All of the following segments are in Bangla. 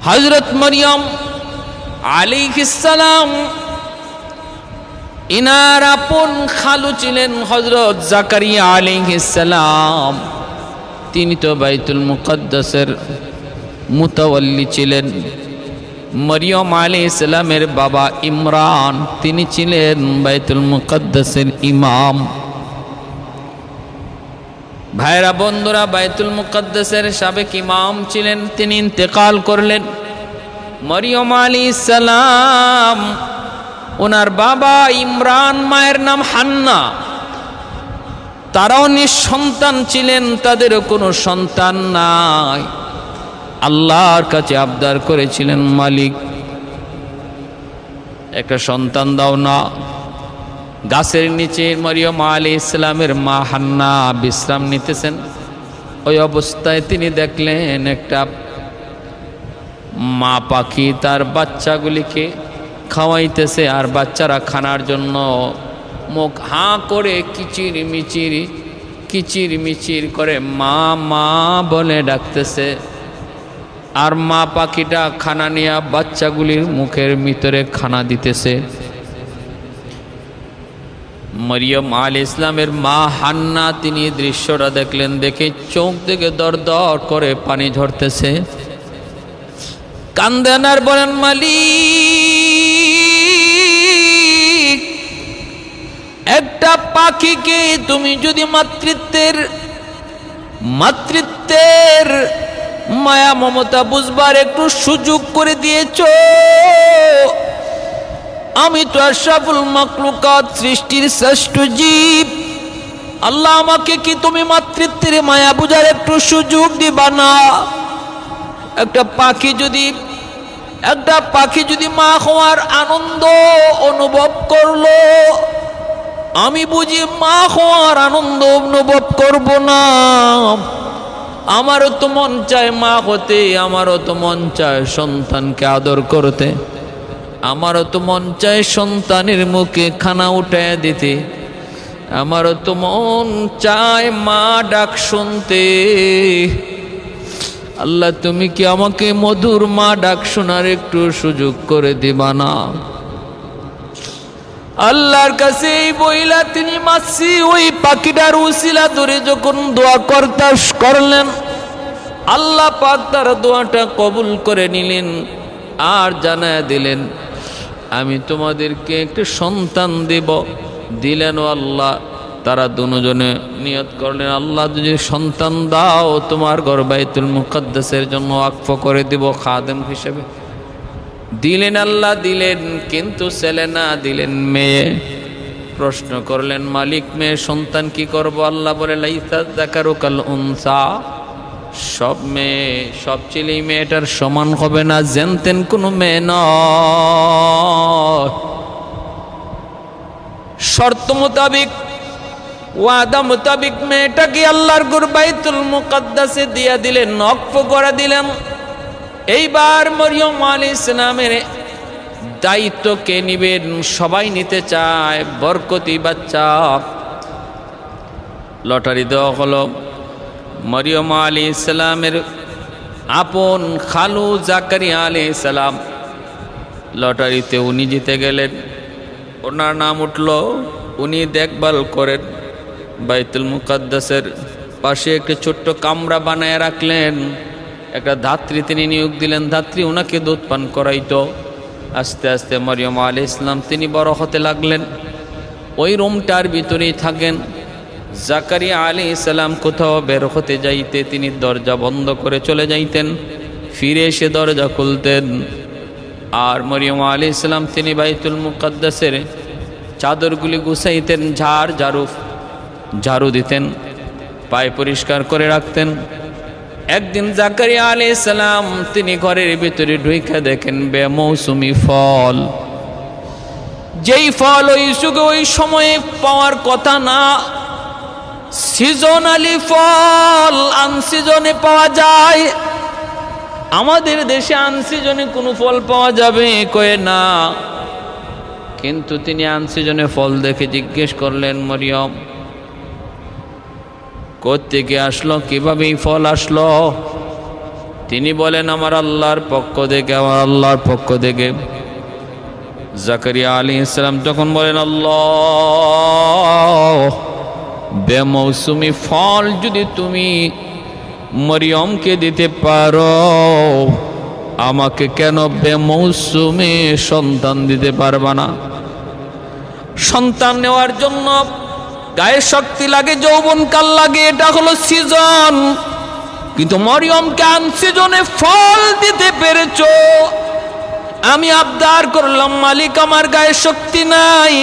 হযরত মরিয়ম আলাইহিস সালাম ইনার আপন খালু ছিলেন হযরত জাকারিয়া আলাইহিস সালাম। তিনি তো বাইতুল মুকদ্দাসের মুতাওয়াল্লি ছিলেন। মরিয়ম আলাইহিস সালামের বাবা ইমরান, তিনি ছিলেন বাইতুল মুকদ্দাসের ইমাম। ভাইরা বন্ধুরা, বাইতুল মুকদ্দাসের সাবেক ইমাম ছিলেন, তিনি ইন্তেকাল করলেন। মরিয়ম আলাইহিস সালাম, ওনার বাবা ইমরান, মায়ের নাম হান্না, তারাও নিঃসন্তান ছিলেন, তাদেরও কোনো সন্তান নাই। আল্লাহর কাছে আবদার করেছিলেন, মালিক একটা সন্তান দাও না। গাছের নিচে মরিয়ম আলাইহিস সালামের মা হান্না বিশ্রাম নিতেছেন। ওই অবস্থায় তিনি দেখলেন একটা মা পাখি তার বাচ্চাগুলিকে খাওয়াইতেছে, আর বাচ্চারা খানার জন্য মুখ হাঁ করে কিচির মিচির করে মা মা বলে ডাকতেছে। আর মা পাখিটা খানা নিয়ে বাচ্চাগুলির মুখের ভিতরে খানা দিতেছে। মরিয়ম আলাইহিস সালামের মা হান্না তিনি দৃশ্যটা দেখলেন, দেখে চোখ থেকে দর দর করে পানি ঝরতেছে। কান্দেন আর বলেন, মালিক একটা পাখিকে তুমি যদি মাতৃত্বের মায়া মমতা বুঝবার একটু সুযোগ করে দিয়েছ, আমি তো আশরাফুল মাখলুকাত, সৃষ্টির শ্রেষ্ঠ জীব, আল্লাহ আমাকে কি তুমি মাতৃত্বের মায়া বুঝার একটু সুযোগ দিবা না? একটা পাখি যদি মা হওয়ার আনন্দ অনুভব করলো, আমি বুঝি মা হওয়ার আনন্দ অনুভব করব না? আমারও তো মন চায় মা হতে, আমারও তো মন চায় সন্তানকে আদর করতে, আমারও তো মন চায় সন্তানের মুখে খানা উঠায় দিতে, আমারও তো মন চায় মা ডাক শুনতে। আল্লাহ তুমি কি আমাকে মধুর মা ডাক শোনার একটু সুযোগ করে দিবা না? আল্লাহর কাছে এই বইলা তিনি মাছি ওই পাখিটার উসিলা ধরে যখন দোয়া করলেন, আল্লাহ পাক তার দোয়াটা কবুল করে নিলেন আর জানায় দিলেন, আমি তোমাদেরকে একটা সন্তান দেব। দিলেন ও আল্লাহ। তারা দুজনে নিয়ত করলেন, আল্লাহ যদি সন্তান দাও তোমার ঘর বাইতুল মুকদ্দাসের জন্য ওয়াকফ করে দিব খাদেম হিসেবে। দিলেন, আল্লাহ দিলেন, কিন্তু ছেলে না, দিলেন মেয়ে। প্রশ্ন করলেন, মালিক মেয়ে সন্তান কি করব? আল্লাহ বলে, লাইসা যাকারু কাল উনসা, সব মেয়ে সব ছেলেই মেয়েটার সমান হবে না, জেনতেন কোনো মেয়ে নয়। শর্ত মোতাবিক, ওয়াদা মোতাবিক মেয়েটাকে আল্লাহর ঘর বাইতুল মুকদ্দাসে দিয়া দিলেন, ওয়াকফ করে দিলেন। এইবার মরিয়ম আলাইহিস সালামের দায়িত্ব কে নিবেন? সবাই নিতে চায়, বরকতি বাচ্চা। লটারি দেওয়া হলো। মরিয়ম আলাইহিস সালামের আপন খালু জাকারিয়া আলাইহিস সালাম, লটারিতে উনি জিতে গেলেন। ওনার নাম উঠল, উনি দেখভাল করেন। বাইতুল মুকদ্দাসের পাশে একটা ছোট্ট কামরা বানায় রাখলেন। একটা ধাত্রী তিনি নিয়োগ দিলেন, ধাত্রী ওনাকে দুধ পান করাইতো। আস্তে আস্তে মরিয়ম আলাইহিস সালাম তিনি বড় হতে লাগলেন। ওই রুমটার ভিতরেই থাকেন। জাকারিয়া আলাইহিস সালাম কোথাও বের হতে যাইতে তিনি দরজা বন্ধ করে চলে যাইতেন, ফিরে এসে দরজা খুলতেন। আর মরিয়ম আলাইহিস সালাম তিনি বাইতুল মুকদ্দাসের চাদরগুলি গুছাইতেন, ঝাড়ু দিতেন, পায়ে পরিষ্কার করে রাখতেন। একদিন জাকারিয়া আলাইহিস সালাম তিনি ঘরের ভিতরে ঢুকে দেখেন বেমৌসুমি ফল। যেই ফল ওই যুগে ওই সময়ে পাওয়ার কথা না, সিজনালি ফল আনসিজনে পাওয়া যায়। আমাদের দেশে আনসিজনে কোনো ফল পাওয়া যাবে কয়ে না, কিন্তু তিনি আনসিজনে ফল দেখে জিজ্ঞেস করলেন, মরিয়ম কোত্থেকে আসলো, কিভাবে এই ফল আসলো? তিনি বলেন আমার আল্লাহর পক্ষ থেকে, আমার আল্লাহর পক্ষ থেকে। জাকারিয়া আলাইহিস সালাম তখন বলেন, আল্লাহ, বেমৌসুমি ফল যদি তুমি মরিয়মকে দিতে পারো, আমাকে কেন বেমৌসুমে সন্তান দিতে পারবা না? সন্তান নেওয়ার জন্য গায়ে শক্তি লাগে, যৌবনকাল লাগে, এটা হলো সিজন। কিন্তু মরিয়মকে আনসিজনে ফল দিতে পেরেছো। আমি আবদার করলাম, মালিক আমার গায়ে শক্তি নাই,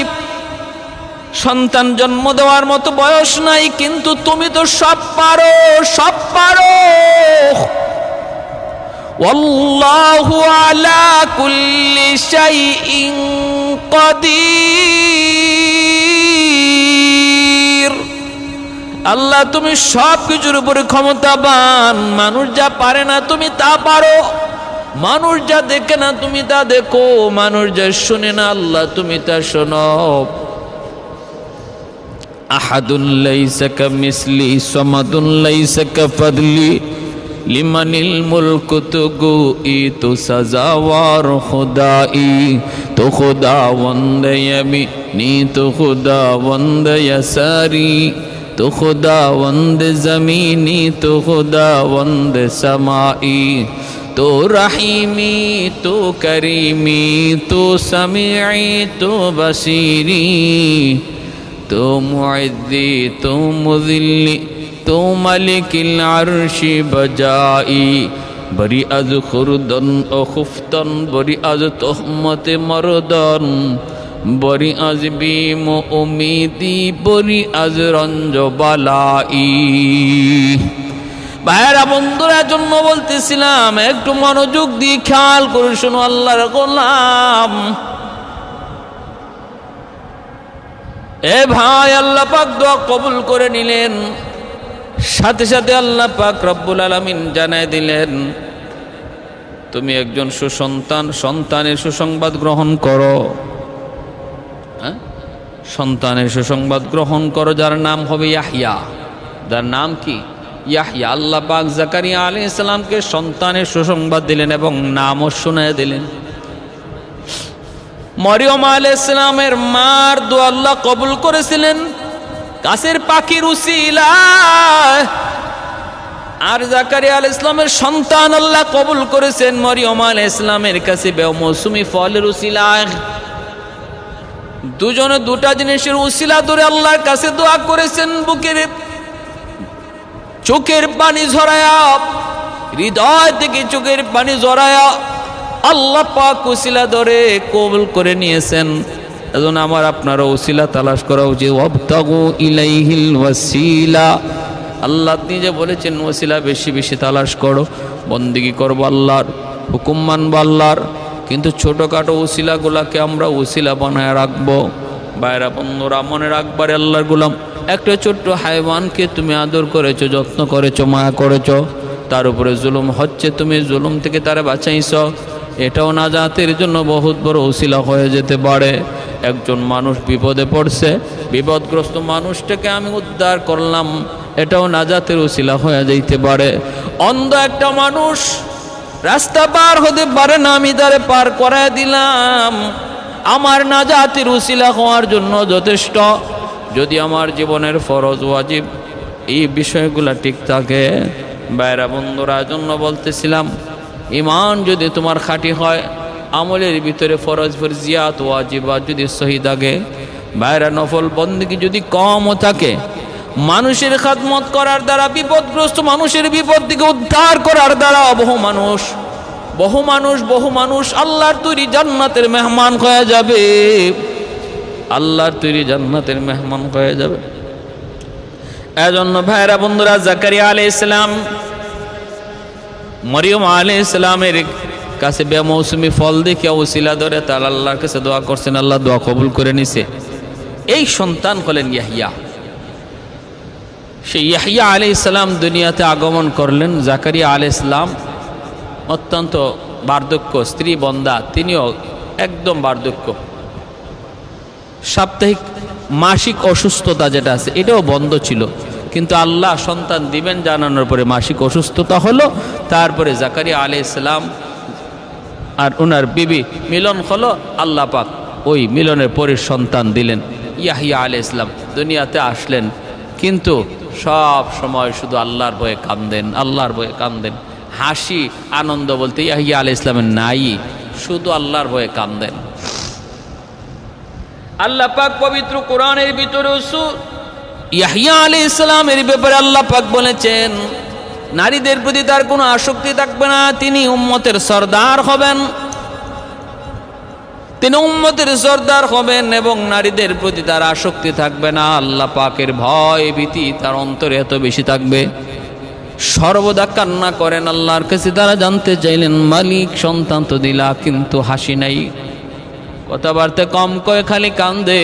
সন্তান জন্ম দেওয়ার মতো বয়স নাই, কিন্তু তুমি তো সব পারো, সব পারো। ওয়াল্লাহু আলা কুল্লি শাইইন কাদির। আল্লাহ তুমি সব কিছুর উপরে ক্ষমতাবান। মানুষ যা পারে না তুমি তা পারো, মানুষ যা দেখে না তুমি তা দেখো, মানুষ যা শুনে না আল্লাহ তুমি তা শোনো। আহাদুন লাইসা কামিসলি সামাদুন লাইসা কাফাদলি লিমানিল মুলকু তুগুই তু সাজাওয়ার খুদাই তো খুদাওয়ান্দ ইয়ামিনি তো খুদাওয়ান্দ ইয়াসারি তো খুদাওয়ান্দ জমিনি তো খুদাওয়ান্দ সামাই তো রহিমি তো করিমি তো সামিঈ তো বসিরি তো মুইদ্দি তো মুযিল্লি তো মালিকিল আরশি বজাই। বরি আজ খুরদন ও খুফতন, বরি আজ তোহমতে মরদন, বরি আজ বিম উমিদি, বরি আজ রঞ্জ বালাই। ভাইরা বন্ধুরা জন্য বলতেছিলাম, একটু মনোযোগ দিয়ে খেয়াল করে শোনো আল্লাহর গোলাম। এ ভাই, আল্লাহ পাক দোয়া কবুল করে নিলেন। সাথে সাথে আল্লাহ পাক রব্বুল আলামিন জানায় দিলেন, তুমি একজন সুসন্তান, সন্তানের সুসংবাদ গ্রহণ করো। সন্তানের সুসংবাদ গ্রহণ করো, যার নাম হবে ইয়াহইয়া। যার নাম কি? ইয়াহইয়া। আল্লাহ পাক জাকারিয়া আলাইহিস সালামকে সন্তানের সুসংবাদ দিলেন এবং নামও শুনিয়ে দিলেন। মরিয়ম আলাইহিস সালামের মার দোয়া আল্লাহ কবুল করেছিলেন গাছের পাখির উসিলায়, আর জাকারিয়া আলাইহিস সালামের সন্তান আল্লাহ কবুল করেছেন মরিয়ম আলাইহিস সালামের কাছে বেমৌসুমি ফলের উসিলায়। দুজনে দুটা জিনিসের উসিলা ধরে আল্লাহর কাছে দোয়া করেছেন। বুকের চোখের পানি ঝরায়া, হৃদয় থেকে চোখের পানি ঝরায়া আল্লাহ পাক উসিলা ধরে কবুল করে নিয়েছেন। এজন্য আমার আপনারও উসিলা তালাশ করা উচিত। ওয়াবতাগু ইলাইহিল ওয়াসিলা, আল্লাহ নিজে বলেছেন ওসিলা বেশি বেশি তালাশ করো। বন্দেগী করবো আল্লাহর, হুকুম মানবো আল্লাহর, কিন্তু ছোটোখাটো উসিলাগুলাকে আমরা উসিলা বানায় রাখবো। বাইরা বন্ধুরা মনে রাখবারে আল্লাহর গোলাম, একটা ছোট্ট হাইওয়ানকে তুমি আদর করেছো, যত্ন করেছো, মায়া করেছো, তার উপরে জুলুম হচ্ছে, তুমি জুলুম থেকে তারা বাঁচাইছ, এটাও নাজাতের জন্য বহুত বড় উসিলা হয়ে যেতে পারে। একজন মানুষ বিপদে পড়ছে, বিপদগ্রস্ত মানুষটাকে আমি উদ্ধার করলাম, এটাও নাজাতের উসিলা হয়ে যাইতে পারে। অন্ধ একটা মানুষ রাস্তা পার হতে পারে না, আমি তারে পার করায় দিলাম, আমার নাজাতের উসিলা হওয়ার জন্য যথেষ্ট। যদি আমার জীবনের ফরজ ওয়াজিব এই বিষয়গুলো ঠিক থাকে, বাইরা বন্ধুরা জন্য বলতেছিলাম, ইমান যদি তোমার খাঁটি হয়, আমলের ভিতরে ফরজ ফরজিয়াত ওয়াজিবাত যদি সহি থাকে, বাইরা নফল বন্দেগী যদি কমও থাকে, মানুষের খাদমত করার দ্বারা, বিপদগ্রস্ত মানুষের বিপদ থেকে উদ্ধার করার দ্বারা বহু মানুষ আল্লাহর তৈরি জান্নাতের মেহমান হয়ে যাবে। আল্লাহর তৈরি জান্নাতের মেহমান হয়ে যাবে। এজন্য ভাইরা বন্ধুরা, জাকারিয়া আলাইহিস সালাম মরিয়ম আলাইহিস সালামের কাছে বেমৌসুমি ফল দেখে উসিলা ধরে তার আল্লাহর কাছে দোয়া করছেন, আল্লাহ দোয়া কবুল করে নিছে। এই সন্তান হলেন ইয়াহইয়া। সেই ইয়াহইয়া আলাইহিস সালাম দুনিয়াতে আগমন করলেন। জাকারিয়া আলাইহিস সালাম অত্যন্ত বার্ধক্য, স্ত্রী বন্দা, তিনিও একদম বার্ধক্য। সাপ্তাহিক মাসিক অসুস্থতা যেটা আছে এটাও বন্ধ ছিল। কিন্তু আল্লাহ সন্তান দিবেন জানানোর পরে মাসিক অসুস্থতা হলো। তারপরে জাকারিয়া আলাইহিস সালাম আর ওনার বিবি মিলন হলো, আল্লাহ পাক ওই মিলনের পরে সন্তান দিলেন, ইয়াহিয়া আলাইহিস সালাম দুনিয়াতে আসলেন। কিন্তু সব সময় শুধু আল্লাহর ভয়ে কান্দেন, আল্লাহর ভয়ে কান্দেন। হাসি আনন্দ বলতে ইয়াহিয়া আলাইহিস সালামের নাই, শুধু আল্লাহর ভয়ে কান্দেন। আল্লাহ পাক পবিত্র কোরআনের ভিতরে ইয়াহিয়া আলাইহিস সালামের ব্যাপারে আল্লাহ পাক বলেছেন, নারীদের প্রতি তার কোনো আসক্তি থাকবে না, তিনি উম্মতের সরদার হবেন, তিনি উম্মতের সরদার হবেন এবং নারীদের প্রতি তার আসক্তি থাকবে না। আল্লাহ পাকের ভয় ভীতি তার অন্তরে এত বেশি থাকবে, সর্বদা কান্না করেন আল্লাহর কাছে। তারা জানতে চাইলেন, মালিক সন্তান তো দিলা কিন্তু হাসি নাই, কথাবার্তা কম কয়ে খালি কান্দে।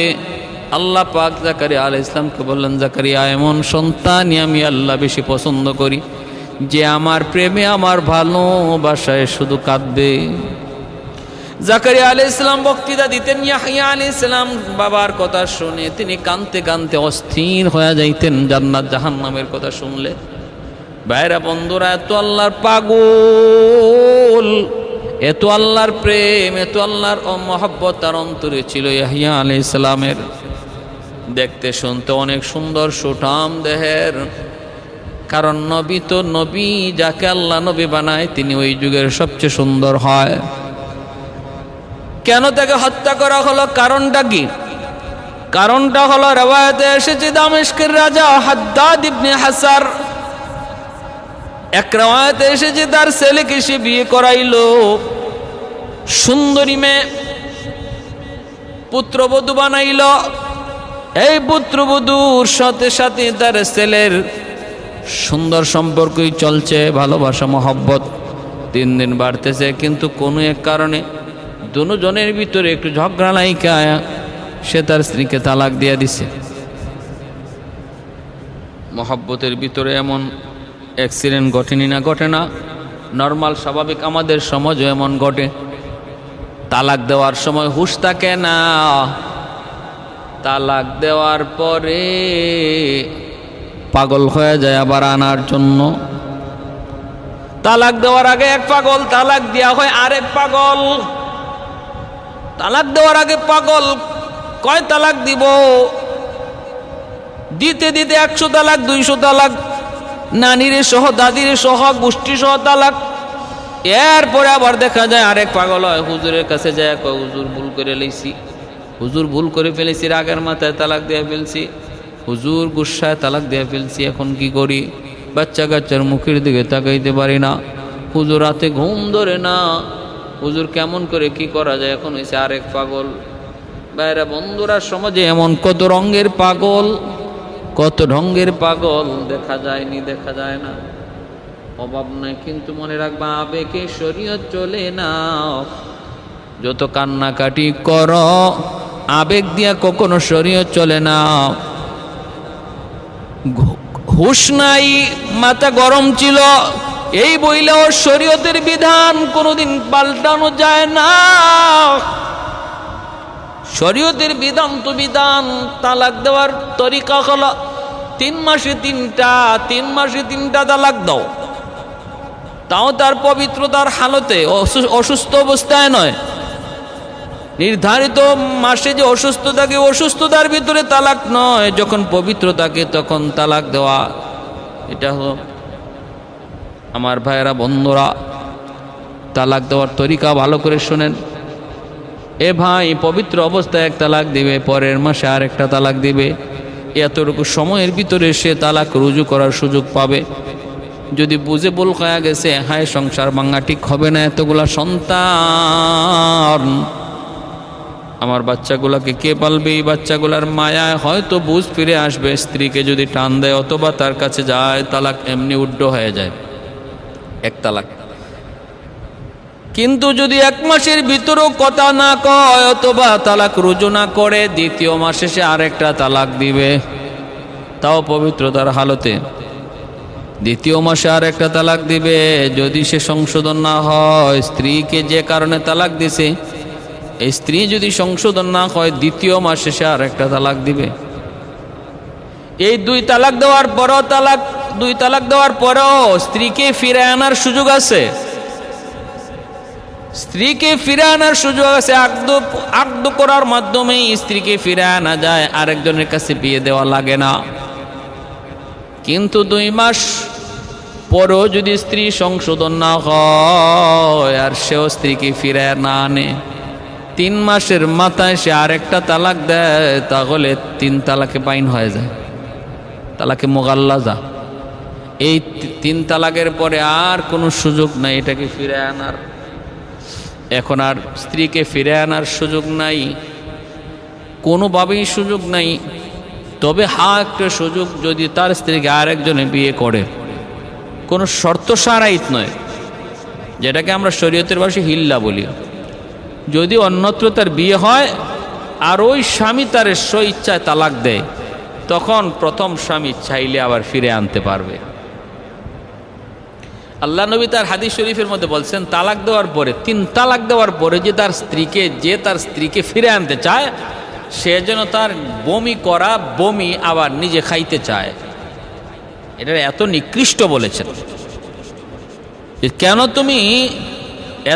আল্লাহ পাক জাকারিয়া আলাইহিস সালামকে বললেন, জাকারিয়া এমন সন্তানই আমি আল্লাহ বেশি পছন্দ করি, যে আমার প্রেমে আমার ভালোবাসায় শুধু কাঁদবে। জাকারিয়া আলাইহিস সালাম বক্তৃতা দিতেন, ইয়াহিয়া আলাইহিস সালাম বাবার কথা শুনে তিনি কাঁদতে কাঁদতে অস্থির হয়ে যাইতেন জান্নাত জাহান্নামের কথা শুনলে। ভাইরা বন্ধুরা, এত আল্লাহর পাগল, এত আল্লাহর প্রেম, এত আল্লাহর মহব্বত তার অন্তরে ছিল ইয়াহিয়া আলাইহিস সালামের। দেখতে শুনতে অনেক সুন্দর, সুঠাম দেহের, কারণ নবী তো নবী, যাকে আল্লাহ নবী বানায় তিনি ওই যুগের সবচেয়ে সুন্দর হয়। কেন তাকে হত্যা করা হলো, কারণটা কি? কারণটা হলো রওয়ায়াতে এসেছে, দামেস্কের রাজা হাদ্দাদ ইবনে হাসার, এক রওয়ায়াতে এসেছে তার ছেলেকে সে বিয়ে করাইলো, সুন্দরী মেয়ে, পুত্রবধূ বানাইল। এই পুত্রবধূর সাথে সাথে তার ছেলের সুন্দর সম্পর্কই চলছে, ভালোবাসা মহব্বত দিন দিন বাড়তেছে। কিন্তু কোনো এক কারণে দুজনের ভিতরে একটু ঝগড়া লাইকা সে তার স্ত্রীকে তালাক দিয়ে দিছে। মহব্বতের ভিতরে এমন অ্যাক্সিডেন্ট ঘটেনি না, ঘটে না? নর্মাল স্বাভাবিক আমাদের সমাজও এমন ঘটে। তালাক দেওয়ার সময় হুঁশ থাকে না, তালাক দেওয়ার পরে পাগল হয়ে যায় আবার আনার জন্য। তালাক দেওয়ার আগে এক পাগল, তালাক দেওয়া হয় আরেক পাগল। তালাক দেওয়ার আগে পাগল কয় তালাক দিব, দিতে দিতে 100 তালাক, 200 তালাক, নানিরে সহ দাদিরে সহ গোষ্ঠী সহ তালাক। এরপরে আবার দেখা যায় আরেক পাগল হয়, হুজুরের কাছে যায়, কয় হুজুর ভুল করে লইছি, হুজুর ভুল করে ফেলেছি, রাগের মাথায় তালাক দিয়ে ফেলছি, হুজুর গুসায় তালাক দিয়ে ফেলছি, এখন কি করি? বাচ্চা কাচ্চার মুখের দিকে তাকাইতে পারি না, হুজুর রাতে ঘুম ধরে না, হুজুর কেমন করে কি করা যায়? এখন হয়েছে আরেক পাগল। বাইরা বন্ধুরা, সমাজে এমন কত রঙের পাগল, কত ঢঙ্গের পাগল দেখা যায়নি, দেখা যায় না, অভাব নাই। কিন্তু মনে রাখবা, আবেগে শরীয়ত চলে না। যত কান্নাকাটি কর, আবেগ দিয়া কখনো শরীয়ত চলে না। হুঁশ নাই, মাথা গরম ছিল, এই বইলেও শরীয়তের বিধান কোনোদিন পাল্টানো যায় না। শরীয়তের বিধান তো বিধান। তালাক দেওয়ার তরিকা হলো 3 মাসে 3টা, 3 মাসে 3টা তালাক দাও, তাও তার পবিত্রতার হালতে, অসুস্থ অবস্থায় নয়। নির্ধারিত মাসে যে অসুস্থ থাকে, অসুস্থতার ভিতরে তালাক নয়, যখন পবিত্র থাকে তখন তালাক দেওয়া। এটা হলো আমার ভাইয়েরা বন্ধুরা, তালাক দেওয়ার তরিকা ভালো করে শোনেন। এ ভাই পবিত্র অবস্থায় 1 তালাক দিবে, পরের মাসে আরেকটা তালাক দিবে, এতটুকু সময়ের ভিতরে সে তালাক রুজু করার সুযোগ পাবে। যদি বুঝে ভুল হয়ে গেছে, হায় সংসার ভাঙা ঠিক হবে না, এতগুলা সন্তান, আমার বাচ্চাগুলাকে কে পালবে? এই বাচ্চাগুলার মায়ায় হয়তো বুঝ ফিরে আসবে। স্ত্রীকে যদি টান দেয় অথবা তার কাছে যায়, তালাক এমনি উড্ড হয়ে যায়, 1 তালাক। কিন্তু যদি 1 মাসের ভিতরেও কথা না কয় অথবা তালাক রুজু না করে, 2য় মাসে সে আরেকটা তালাক দিবে, তাও পবিত্রতার হালতে। 2য় মাসে আরেকটা তালাক দিবে। যদি সে সংশোধন না হয়, স্ত্রীকে যে কারণে তালাক দিছে, এই স্ত্রী যদি সংশোধন না হয়, 2য় মাসে সে আরেকটা তালাক দিবে। এই দুই তালাক দেওয়ার পরেও স্ত্রীকে ফিরে আনার সুযোগ আছে। স্ত্রীকে ফিরে আনার সুযোগ আছে। আকদ করার মাধ্যমে স্ত্রীকে ফিরে আনা যায়, আরেকজনের কাছে বিয়ে দেওয়া লাগে না। কিন্তু 2 মাস পরও যদি স্ত্রী সংশোধন না হয় আর সেও স্ত্রীকে ফিরে না আনে, 3 মাসের মাথায় সে আরেকটা তালাক দেয়, তাহলে 3 তালাকে বাইন হয়ে যায়, তালাকে মোগাল্লাজা। এই 3 তালাকের পরে আর কোনো সুযোগ নাই এটাকে ফিরে আনার। এখন আর স্ত্রীকে ফিরে আনার সুযোগ নাই, কোনোভাবেই সুযোগ নাই। তবে একটা সুযোগ, যদি তার স্ত্রীকে আরেকজনে বিয়ে করে, কোনো শর্ত সারাইত নয়, যেটাকে আমরা শরীয়তের ভাষায় হিল্লা বলি। যদি অন্যত্র তার বিয়ে হয় আর ওই স্বামী তার স্ব-ইচ্ছায় তালাক দেয়, তখন প্রথম স্বামী চাইলে আবার ফিরে আনতে পারবে। আল্লাহ নবী তার হাদিস শরীফের মধ্যে বলছেন, তালাক দেওয়ার পরে, 3 তালাক দেওয়ার পরে যে তার স্ত্রীকে ফিরে আনতে চায়, সে যেন তার বমি আবার নিজে খাইতে চায়। এটা এত নিকৃষ্ট বলেছেন। কেন তুমি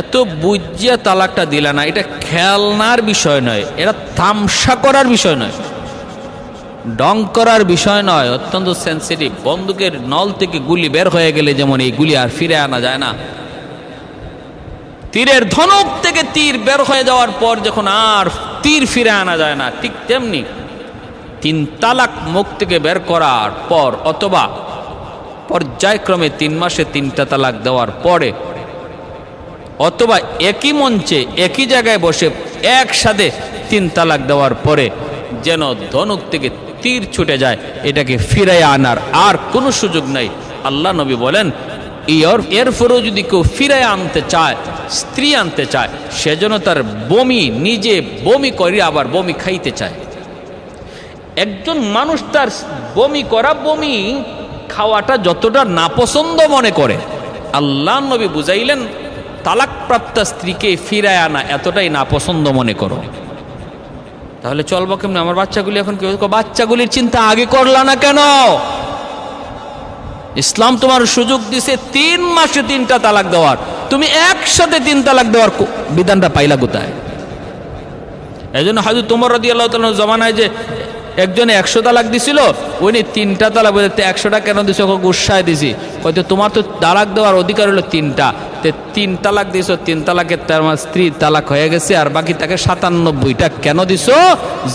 এত বুঝিয়া তালাকটা দিলা না? এটা খেলনার বিষয় নয়, এটা তামসা করার বিষয় নয়, ডং করার বিষয় নয়, অত্যন্ত সেন্সিটিভ। বন্দুকের নল থেকে গুলি বের হয়ে গেলে যেমন এই গুলি আর ফিরে আনা যায় না, তীরের ধনুক থেকে তীর বের হয়ে যাওয়ার পর যখন আর তীর ফিরে আনা যায় না, ঠিক তেমনি 3 তালাক মুখ থেকে বের করার পর অথবা পর্যায়ক্রমে 3 মাসে 3টা তালাক দেওয়ার পরে, অথবা একই মঞ্চে একই জায়গায় বসে একসাথে 3 তালাক দেওয়ার পরে যেন ধনুক থেকে তীর ছুটে যায়, এটাকে ফিরে আনার আর কোনো সুযোগ নাই। আল্লাহ নবী বলেন, এরপরেও যদি কেউ ফিরে আনতে চায়, স্ত্রী আনতে চায়, সেজন্য তার নিজে বমি করে আবার বমি খাইতে চায়। একজন মানুষ তার বমি খাওয়াটা যতটা নাপছন্দ মনে করে, আল্লাহ নবী বুঝাইলেন তালাকপ্রাপ্ত স্ত্রীকে ফিরে আনা এতটাই নাপছন্দ মনে করো, তাহলে চলবো কেমন? আমার বাচ্চাগুলি এখন কেউ বাচ্চাগুলির চিন্তা আগে করলা না কেন? ইসলাম তোমার সুযোগ দিছে 3 মাসে 3টা তালাক দেওয়ার, তুমি একসাথে 3 তালাক দেওয়ার বিধানটা পাইলা কোথায়? এই জন্য হযরত ওমর রাদিয়াল্লাহু তাআলার জমানায় যে একজনে 100 তালাক দিছিল, উনি 3টা তালাক বলতে 100টা কেন দিছো? গুসায় দিছি। হয়তো তোমার তো তালাক দেওয়ার অধিকার হলো 3টা, 3 তালাক দিছো, 3 তালাকে তোমার স্ত্রী তালাক হয়ে গেছে, আর বাকি তাকে 97টা কেন দিছো?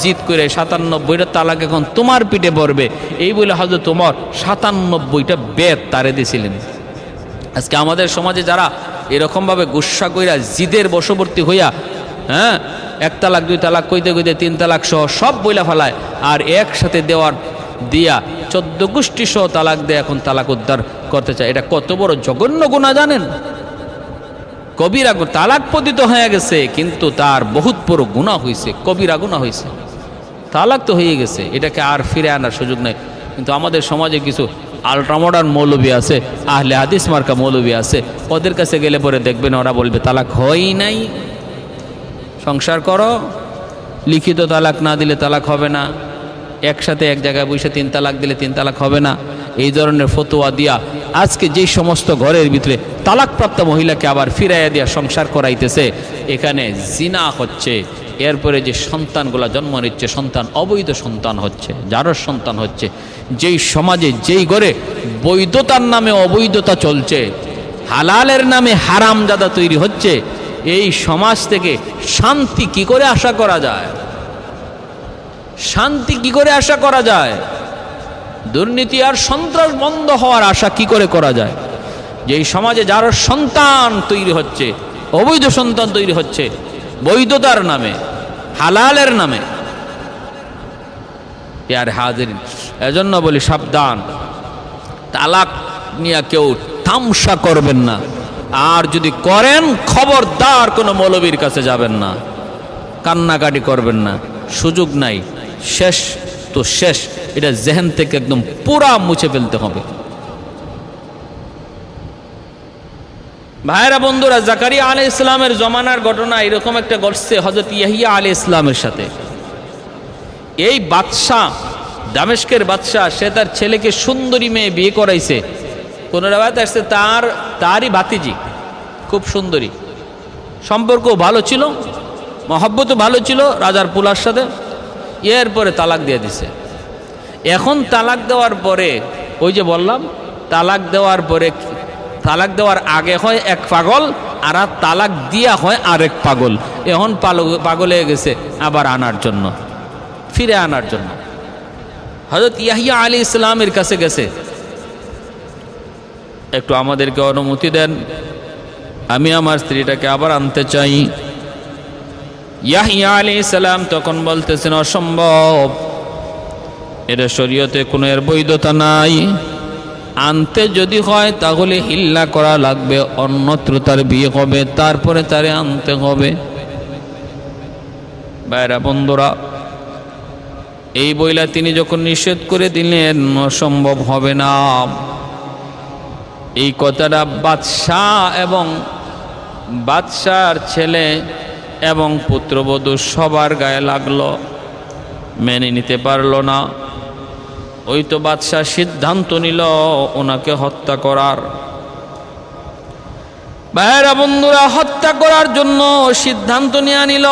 জিদ করে 97টা তালাক এখন তোমার পিঠে পড়বে, এই বলে হযরত ওমর 97টা বেত তারে দিছিলেন। আজকে আমাদের সমাজে যারা এরকমভাবে গুসা কইরা জিদের বশবর্তী হইয়া, 1 তালাক 2 তালাক কইতে 3 তালাক সহ সব বইলা ফেলায়, আর একসাথে দিয়া 14 গোষ্ঠী সহ তালাক দিয়ে এখন তালাক উদ্ধার করতে চায়। এটা কত বড় জঘন্য গুনাহ জানেন? কবিরা তালাক পতিত হয়ে গেছে, কিন্তু তার বহুত বড় গুনাহ হয়েছে, কবিরা গুনাহ হয়েছে। তালাক তো হয়ে গেছে, এটাকে আর ফিরে আনার সুযোগ নেই। কিন্তু আমাদের সমাজে কিছু আল্ট্রামডার্ন মৌলবী আছে, আহলে হাদিস মার্কা মৌলবী আছে, ওদের কাছে গেলে পরে দেখবেন ওরা বলবে তালাক হয়ই নাই, সংসার করো, লিখিত তালাক না দিলে তালাক হবে না, একসাথে এক জায়গায় বসে 3 তালাক দিলে 3 তালাক হবে না, এই ধরনের ফতোয়া দিয়া আজকে যেই সমস্ত ঘরের ভিতরে তালাকপ্রাপ্ত মহিলাকে আবার ফিরাইয়া দিয়া সংসার করাইতেছে, এখানে জিনা হচ্ছে। এরপরে যে সন্তানগুলা জন্ম নিচ্ছে, সন্তান অবৈধ সন্তান হচ্ছে, জারজ সন্তান হচ্ছে। যেই সমাজে যেই ঘরে বৈধতার নামে অবৈধতা চলছে, হালালের নামে হারামজাদা তৈরি হচ্ছে, এই সমাজ থেকে শান্তি কি করে আশা করা যায়? শান্তি কি করে আশা করা যায়? দুর্নীতি আর সন্ত্রাস বন্ধ হওয়ার আশা কি করে করা যায়? যেই সমাজে যার সন্তান তৈরি হচ্ছে, অবৈধ সন্তান তৈরি হচ্ছে বৈধতার নামে, হালালের নামে। প্যারে হাজিরিন, এজন্য বলি সাবধান, তালাক নিয়ে কেউ তামসা করবেন না। আর যদি করেন, খবরদার কোনো মৌলবীর কাছে যাবেন না, কান্নাকাটি করবেন না, সুযোগ নাই, শেষ তো শেষ। এটা জেহেন থেকে একদম পুরা মুছে ফেলতে হবে। ভাইরা বন্ধুরা, জাকারিয়া আলাইহিস সালামের জমানার ঘটনা এরকম একটা ঘটছে হযরত ইয়াহিয়া আলাইহিস সালামের সাথে। এই বাদশাহ দামেস্কের বাদশাহ সে তার ছেলেকে সুন্দরী মেয়ে বিয়ে করাইছে। কোন রাওয়ায়াতে আসছে তারই ভাতিজি, খুব সুন্দরী, সম্পর্ক ভালো ছিল, মহব্বতও ভালো ছিল রাজার পোলার সাথে। এরপরে তালাক দিয়ে দিছে। এখন তালাক দেওয়ার পরে ওই যে বললাম, তালাক দেওয়ার আগে হয় এক পাগল, আর তালাক দিয়া হয় আরেক পাগল। এখন পাগল হয়ে গেছে আবার আনার জন্য, ফিরে আনার জন্য। হযরত ইয়াহইয়া আলাইহিস সালামের কাছে গেছে, একটু আমাদেরকে অনুমতি দেন, আমি আমার স্ত্রীটাকে আবার আনতে চাই। ইয়াহইয়া আলাইহিস সালাম তখন বলতেছেন, অসম্ভব, এর শরীয়তে কোনো এর বৈধতা নাই। আনতে যদি হয় তাহলে হিল্লা করা লাগবে, অন্যত্র তার বিয়ে হবে, তারপরে তারে আনতে হবে। ভাইরা বন্ধুরা, এই বইলা তিনি যখন নিষেধ করে দিলেন অসম্ভব হবে না, এই কথাটা বাদশাহ এবং বাদশার ছেলে এবং পুত্রবধূ সবার গায়ে লাগলো, মেনে নিতে পারলো না। ওই তো বাদশাহ সিদ্ধান্ত নিল ওনাকে হত্যা করার। ভাইরা বন্ধুরা, হত্যা করার জন্য সিদ্ধান্ত নিয়ে নিল।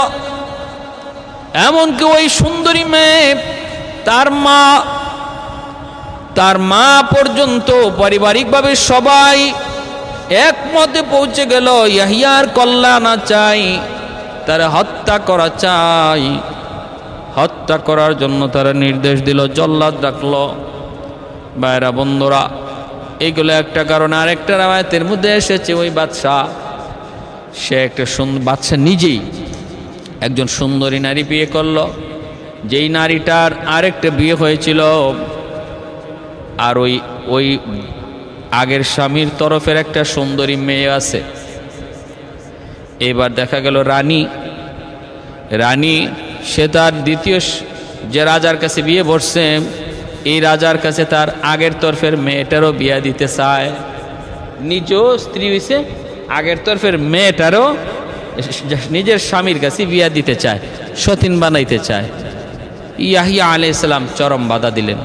এমনকি ওই সুন্দরী মেয়ে, তার মা পর্যন্ত পারিবারিকভাবে সবাই একমতে পৌঁছে গেল ইয়াহইয়ার কল্যাণ চাই, তারা হত্যা করা চাই। হত্যা করার জন্য তারা নির্দেশ দিল, জল্লাদ রাখলো। ভাইরা বন্ধুরা, এইগুলো একটা কারণে। আরেকটা রাওয়ায়াতের মধ্যে এসেছে ওই বাদশাহ, সে একটা বাদশাহ নিজেই একজন সুন্দরী নারী বিয়ে করলো, যেই নারীটার আরেকটা বিয়ে হয়েছিল, আর ওই আগের স্বামীর তরফের একটা সুন্দরী মেয়ে আছে। এবার দেখা গেল রানী সে তার দ্বিতীয় যে রাজার কাছে বিয়ে বসছে, এই রাজার কাছে তার আগের তরফের মেয়েটারও বিয়া দিতে চায়। নিজেও স্ত্রী হয়েছে, আগের তরফের মেয়েটারও নিজের স্বামীর কাছে বিয়া দিতে চায়, সতীন বানাইতে চায়। ইয়াহইয়া আলাইহিস সালাম চরম বাধা দিলেন।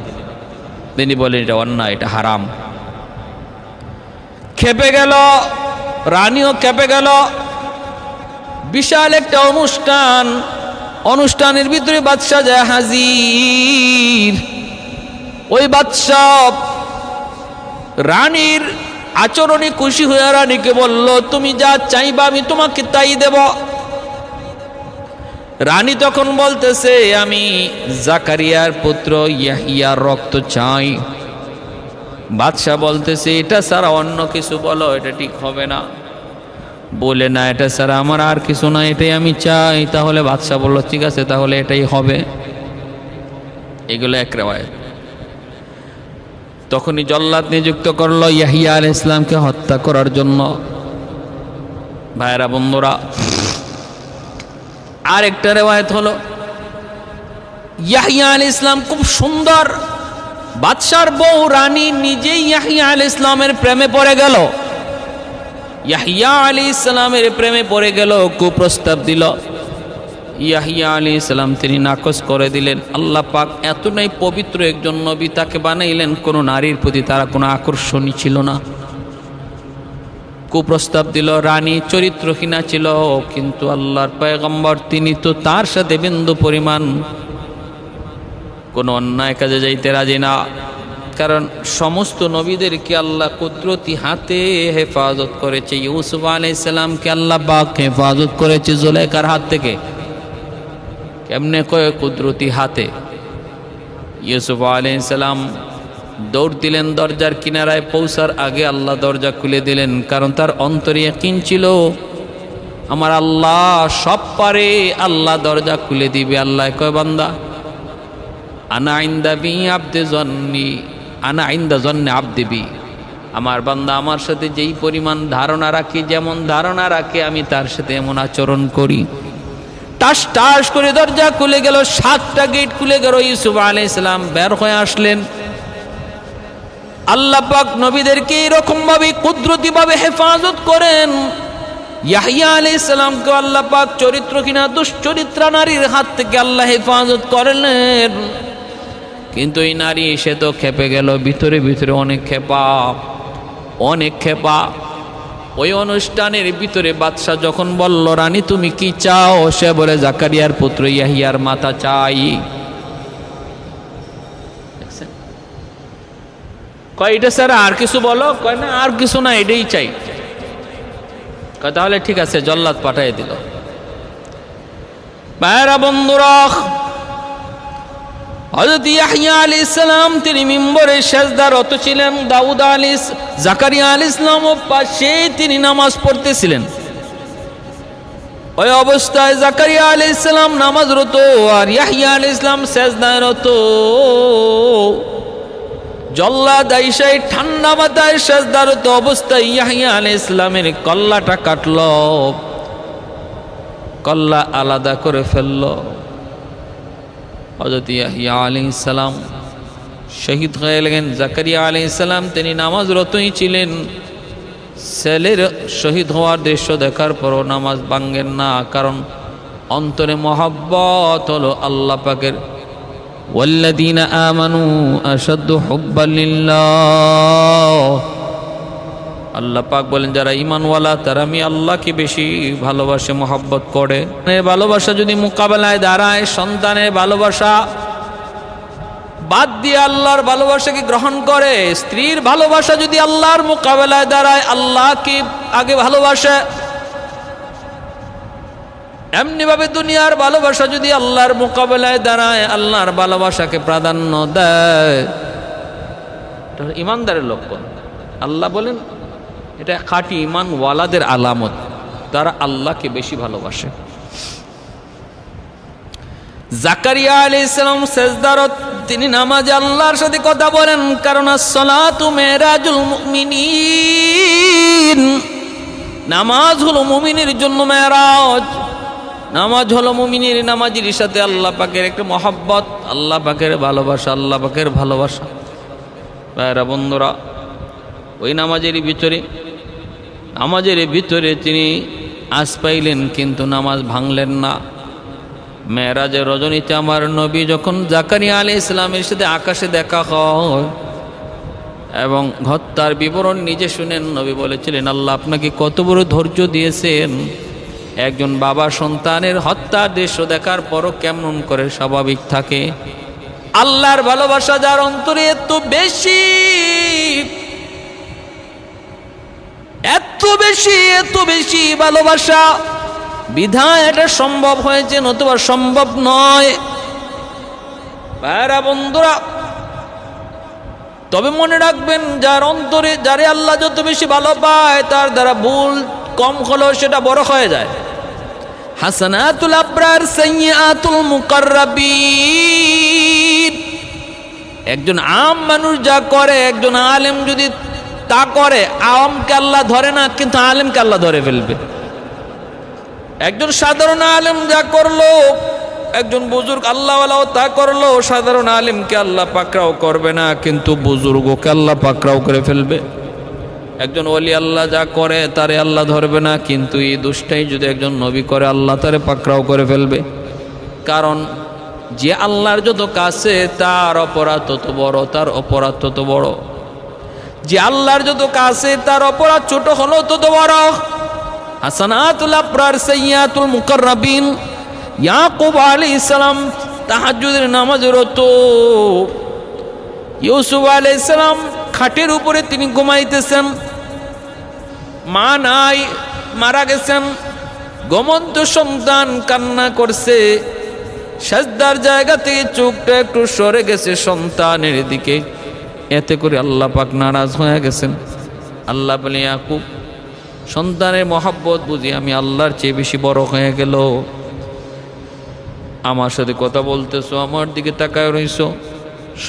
তিনি বলেন এটা অন্যায়, এটা হারাম। খেপে গেল, রানীও খেপে গেল। বিশাল একটা অনুষ্ঠানের ভিতরে বাদশাহ যায় হাজির। ওই বাদশাহ রানীর আচরণে খুশি হয়ে রানীকে বলল, তুমি যা চাইবা আমি তোমাকে তাই দেব। রানী তখন বলতেছে, আমি জাকারিয়ার পুত্র ইয়াহইয়ার রক্ত চাই। বাদশাহ বলতেছে, এটা ছাড়া অন্য কিছু বলো, এটা ঠিক হবে না। বলে, না, এটা ছাড়া আমার আর কিছু না, এটাই আমি চাই। তাহলে বাদশাহ বলল, ঠিক আছে, তাহলে এটাই হবে। এগুলো এক রেওয়ায়াত। তখনই জল্লাদ নিযুক্ত করলো ইয়াহইয়া আলাইহিস সালামকে হত্যা করার জন্য। ভাইরা বন্ধুরা, আর একটা রেওয়ায়াত হলো ইয়াহইয়া আলাইহিস সালাম খুব সুন্দর, বাদশার বউ রানী নিজেই ইয়াহইয়া আলাইহিস সালামের প্রেমে পড়ে গেল। ইয়াহইয়া আলাইহিস সালামের প্রেমে পড়ে গেল, কুপ্রস্তাব দিল। ইয়াহইয়া আলাইহিস সালাম তিনি নাকচ করে দিলেন। আল্লাহ পাক এতটাই পবিত্র একজন নবী তাকে বানাইলেন, কোনো নারীর প্রতি তারা কোনো আকর্ষণই ছিল না। কুপ্রস্তাব দিল, রানী চরিত্রহীনা ছিল, কিন্তু আল্লাহর পয়গম্বর তিনি তো তার সাথে বিন্দু পরিমাণ কোনো অন্যায় কাজে যাইতে রাজি না। কারণ সমস্ত নবীদেরকে আল্লাহ কুদরতি হাতে হেফাজত করেছে। ইউসুফ আলাইহিস সালামকে আল্লাহ পাক হেফাজত করেছে জুলাইখার হাত থেকে। কেমনে কয়? কুদরতি হাতে। ইউসুফ আলাইহিস সালাম দৌড় দিলেন, দরজার কিনারায় পৌঁছার আগে আল্লাহ দরজা খুলে দিলেন, কারণ তার অন্তরে ইয়াকিন ছিল আমার আল্লাহ সব পারে, আল্লাহ দরজা খুলে দিবে। আল্লাহ কয়, বান্দা আনা ইনদা বি আবদি জন্নি, আনা ইনদা জন্নি আবদি বি, আমার বান্দা আমার সাথে যেই পরিমাণ ধারণা রাখি, যেমন ধারণা রাখে আমি তার সাথে এমন আচরণ করি। টাস টাস করে দরজা খুলে গেল, 7টা গেট খুলে গেল। ইউসুফ আলাইহিস সালাম বের হয়ে আসলেন। আল্লাহ পাক নবীদেরকে এরকম ভাবে কুদরতি ভাবে হেফাজত করেন। ইয়াহইয়া আলাইহিস সালামকে আল্লাহ পাক চরিত্রহীনা দুশ্চরিত্রা নারীর হাত থেকে আল্লাহ হেফাজত করলেন, কিন্তু এই নারী সে তো খেপে গেল, ভিতরে ভিতরে অনেক খেপা। ওই অনুষ্ঠানের ভিতরে বাদশাহ যখন বলল, রানী তুমি কি চাও? সে বলে, জাকারিয়ার পুত্র ইয়াহিয়ার মাথা চাই। কয় এটা স্যার আর কিছু বলো? কয় না আর কিছু না, এটাই চাই। কয় তাহলে ঠিক আছে, জল্লাদ পাঠিয়ে দিল। ভাইরা বন্ধুরা, হযরত ইয়াহইয়া আলাইহিস সালাম তিনি মিম্বরে সিজদারত ছিলেন, জাকারিয়া আলাইহিস সালাম পাশে তিনি নামাজ পড়তেছিলেন। ওই অবস্থায় জাকারিয়া আলাইহিস সালাম নামাজরত আর ইয়াহইয়া আলাইহিস সালাম সিজদারত। জল্লাদ আইসা ঠান্ডা মাথায় সিজদারত অবস্থায় ইয়াহইয়া আলাইহিস সালামের কল্লাটা কাটল, কল্লা আলাদা করে ফেলল। হযরত ইয়াহইয়া আলাইহিস সালাম শহীদ হয়ে গেলেন। জাকারিয়া আলাইহিস সালাম তিনি নামাজরতই ছিলেন। ছেলের শহীদ হওয়ার দৃশ্য দেখার পরও নামাজ ভাঙ্গেন না, কারণ অন্তরে মহব্বত হলো আল্লাহ পাকের। ওয়াল্লাযীনা আমানু আশাদ্দু হুব্বান লিল্লাহ। আল্লাহ পাক বলেন যারা ঈমানওয়ালা তারা আমি আল্লাহকে বেশি ভালোবাসে, মহব্বত করে। ভালোবাসা যদি মোকাবেলায় দাঁড়ায়, সন্তানের ভালোবাসা বাদ দিয়ে আল্লাহর ভালোবাসাকে গ্রহণ করে, স্ত্রীর ভালোবাসা যদি আল্লাহর মোকাবেলায় দাঁড়ায়, আল্লাহকে আগে ভালোবাসে, এমনি ভাবে দুনিয়ার ভালোবাসা যদি আল্লাহর মোকাবেলায় দাঁড়ায়, আল্লাহর ভালোবাসাকে প্রাধান্য দেয়, ইমানদারের লক্ষণ। আল্লাহ বলেন এটা খাঁটি ইমান ওয়ালাদের আলামত, তারা আল্লাহকে বেশি ভালোবাসে। জাকারিয়া আলাইহিস সালাম সিজদারত, তিনি নামাজে আল্লাহর সাথে কথা বলেন, কারণ as-সালাতু মিরাজুল মুমিনিন। নামাজ হলো মুমিনের জন্য মেরাজ। নামাজ হলো মুমিনের নামাজির সাথে আল্লাহ পাকের একটা মহব্বত, আল্লাহ পাকের ভালোবাসা, আল্লাহ পাকের ভালোবাসা। ভাইরা বন্ধুরা, ওই নামাজের ভিতরে তিনি আজ পাইলেন, কিন্তু নামাজ ভাঙলেন না। মেরাজের রজনীতে আমার নবী যখন জাকারিয়া আলাইহিস সালামের সাথে আকাশে দেখা হয় এবং হত্যার বিবরণ নিজে শুনেন, নবী বলেছিলেন আল্লাহ আপনাকে কত বড় ধৈর্য দিয়েছেন। একজন বাবা সন্তানের হত্যার দৃশ্য দেখার পরও কেমন করে স্বাভাবিক থাকে। আল্লাহর ভালোবাসা যার অন্তরে এত বেশি, এত বেশি ভালোবাসা, বিধায় এটা সম্ভব হয়েছে, নতুবা সম্ভব নয়। ভাইরা বন্ধুরা, তবে মনে রাখবেন যার অন্তরে যারে আল্লাহ যত বেশি ভালো পায়, তার দ্বারা ভুল কম হলেও সেটা বড় হয়ে যায়। হাসানাতুল আবরার সাইয়্যাতুল মুকাররাবিন। একজন আম মানুষ যা করে, একজন আলেম যদি তা করে, আমকে আল্লাহ ধরে না, কিন্তু আলেমকে আল্লাহ ধরে ফেলবে। একজন সাধারণ আলেম যা করলো, একজন বুজুর্গ আল্লাহওয়ালাও তা করলো, সাধারণ আলেমকে আল্লাহ পাকড়াও করবে না, কিন্তু বুজুর্গকে আল্লাহ পাকড়াও করে ফেলবে। একজন ওলি আল্লাহ যা করে তারে আল্লাহ ধরবে না, কিন্তু এই দুষ্টাই যদি একজন নবী করে, আল্লাহ তারে পাকড়াও করে ফেলবে। কারণ যে আল্লাহর যত কাছে তার অপরাধ তত বড়, তার অপরাধ তত বড়। যে আল্লাহর যত কাছে তার অপরাধ ছোট হলো তত বড়। হাসানাতুল আবরার সাইয়্যাতুল মুকাররাবিন। ইয়াকুব আলাইহিস সালাম তাহাজ্জুদের নামাজে রত। ইউসুফ আলাইহিস সালাম খাটের উপরে তিনি ঘুমাইতেছেন, মা নাই, মারা গেছেন। ঘুমন্ত সন্তান কান্না করছে, সাজদার জায়গা থেকে চোখটা একটু সরে গেছে সন্তানের দিকে। এতে করে আল্লাহ পাক নারাজ হয়ে গেছেন। আল্লাহ বলে ইয়াকুব, সন্তানের মহব্বত বুঝি আমি আল্লাহর চেয়ে বেশি বড় হয়ে গেল। আমার সাথে কথা বলতেছো, আমার দিকে তাকায় রইছো,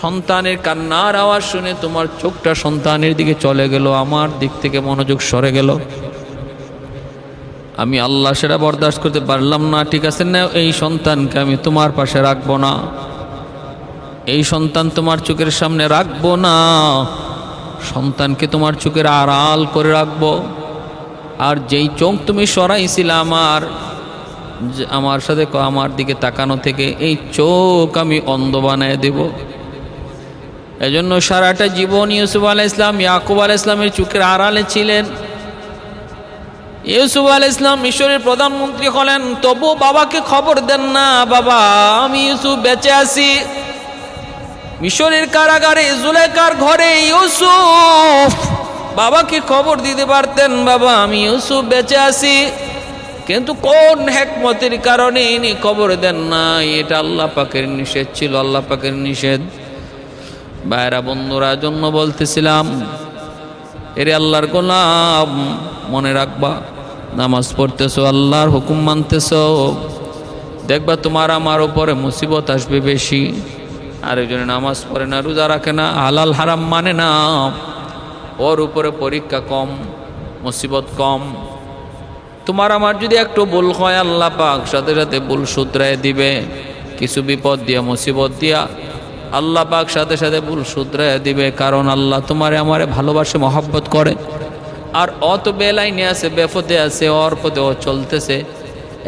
সন্তানের কান্নার আওয়াজ শুনে তোমার চোখটা সন্তানের দিকে চলে গেল, আমার দিক থেকে মনোযোগ সরে গেল। আমি আল্লাহ সেটা বরদাস্ত করতে পারলাম না। ঠিক আছে না, এই সন্তানকে আমি তোমার পাশে রাখবো না, এই সন্তান তোমার চোখের সামনে রাখবো না, সন্তানকে তোমার চোখের আড়াল করে রাখবো। আর যেই চোখ তুমি সরাইছিলে আমার সাথে আমার দিকে তাকানো থেকে, এই চোখ আমি অন্ধ বানায় দেব। এজন্য সারাটা জীবন ইউসুফ আলাইহিস সালাম ইয়াকুব আলাইহিস সালামের চোখের আড়ালে ছিলেন। ইউসুফ আলাইহিস সালাম মিশরের প্রধানমন্ত্রী হলেন, তবু বাবাকে খবর দেন না, বাবা আমি ইউসুফ বেঁচে আছি। মিশরের কারাগারে জুলেখার ঘরে ইউসুফ বাবাকে খবর দিতে পারতেন, বাবা আমি ইউসুফ বেঁচে আছি, কিন্তু কোন হিকমতের কারণে ইনি খবর দেন না, এটা আল্লাহ পাকের নিষেধ ছিল, আল্লাহ পাকের নিষেধ। ভাইরা বন্ধুরা, জন্য বলতেছিলাম, এরে আল্লাহর গোলাম মনে রাখবা, নামাজ পড়তেছো, আল্লাহর হুকুম মানতেছো, দেখবা তোমার আমার উপরে মুসিবত আসবে বেশি। আরেকজনে নামাজ পড়ে না, রোজা রাখে না, হালাল হারাম মানে না, ওর উপরে পরীক্ষা কম, মুসিবত কম। তোমার আমার যদি একটু ভুল হয়, আল্লাহ পাক সাথে সাথে ভুল শুধরায় দিবে। কিছু বিপদ দিয়া মুসিবত দিয়া আল্লাহ পাক সাথে সাথে ভুল শুধরায় দিবে, কারণ আল্লাহ তোমারে আমারে ভালোবাসে, মহব্বত করে। আর অত বেলাইনে আছে, বেপথে আছে, ওর পথে ও চলতেছে,